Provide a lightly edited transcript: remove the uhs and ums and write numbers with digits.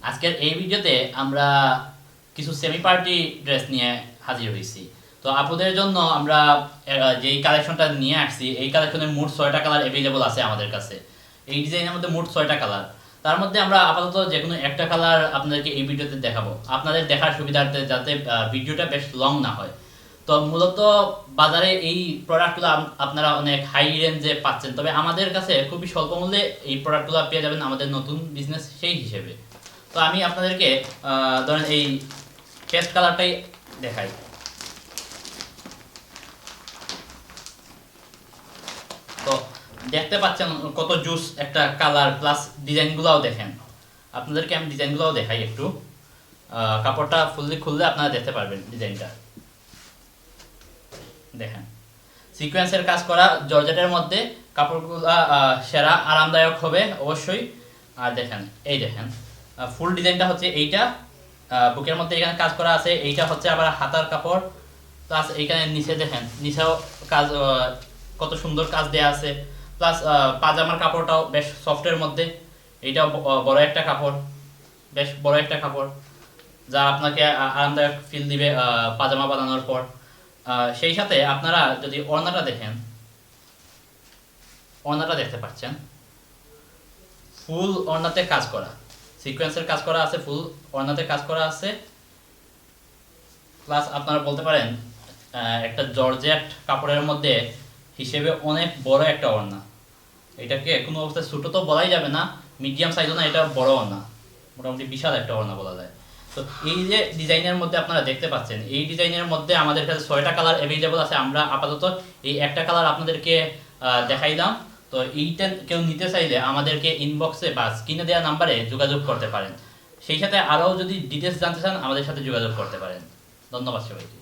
আজকের এই ভিডিওতে আমরা কিছু সেমি পার্টি ড্রেস নিয়ে হাজির হয়েছি। তো আপুদের জন্য আমরা যেই কালেকশনটা নিয়ে আসছি, এই কালেকশনের মোট 6টা কালার অ্যাভেলেবল আছে আমাদের কাছে। এই ডিজাইনের মধ্যে মোট 6টা কালার, তার মধ্যে আমরা আপাতত যে কোনো একটা কালার আপনাদেরকে এই ভিডিওতে দেখাবো, আপনাদের দেখার সুবিধার্থে, যাতে ভিডিওটা বেশ লং না হয়। তো মূলত বাজারে এই প্রোডাক্টগুলো আপনারা অনেক হাই রেঞ্জে পাচ্ছেন, তবে আমাদের কাছে খুবই স্বল্প মূল্যে এই প্রোডাক্টগুলো পেয়ে যাবেন আমাদের নতুন বিজনেস সেই হিসেবে। তো আমি আপনাদেরকে ধরেন এই পেস্ট কালারটাই দেখাই। তো দেখতে পাচ্ছেন কত জুস একটা কালার, প্লাস ডিজাইনগুলোও দেখেন। আপনাদেরকে আমি ডিজাইনগুলোও দেখাই একটু। কাপড়টা ফুললি খুললে আপনারা দেখতে পারবেন ডিজাইনটা। দেখেন, সিকোয়েন্সের কাজ করা জর্জেটের মধ্যে কাপড়গুলো সেরা আরামদায়ক হবে অবশ্যই। আর দেখেন, এই দেখেন ফুল ডিজাইনটা হচ্ছে এইটা, বুকের মধ্যে এখানে কাজ করা আছে। এইটা হচ্ছে আবার হাতার কাপড়, প্লাস এইখানে নিচে দেখেন, নিচেও কাজ, কত সুন্দর কাজ দেয়া আছে। প্লাস পাজামার কাপড়টাও বেশ সফটের মধ্যে। এইটাও বড় একটা কাপড়, বেশ বড় একটা কাপড়, যা আপনাকে আরামদায়ক ফিল দিবে পাজামা বানানোর পর। সেই সাথে আপনারা যদি ওড়নাটা দেখেন, ওড়নাটা দেখতে পাচ্ছেন ফুল ওড়নাতে কাজ করা, সিকোয়েন্সের কাজ করা আছে, ফুল ওড়নাতে কাজ করা আছে। প্লাস আপনারা বলতে পারেন একটা জর্জেট কাপড়ের মধ্যে হিসেবে অনেক বড় একটা ওড়না। এটাকে কোনো অবস্থায় ছোটো তো বলাই যাবে না, মিডিয়াম সাইজও না, এটা বড় ওড়না, মোটামুটি বিশাল একটা ওড়না বলা যায়। তো এই যে ডিজাইনের মধ্যে আপনারা দেখতে পাচ্ছেন, এই ডিজাইনের মধ্যে আমাদের কাছে 6টা কালার অ্যাভেলেবল আছে। আমরা আপাতত এই একটা কালার আপনাদেরকে দেখাইলাম। তো এইটা কেউ নিতে চাইলে আমাদেরকে ইনবক্সে বা স্ক্রিনে দেওয়া নাম্বারে যোগাযোগ করতে পারেন। সেই সাথে আরও যদি ডিটেলস জানতে চান আমাদের সাথে যোগাযোগ করতে পারেন। ধন্যবাদ সবাইকে।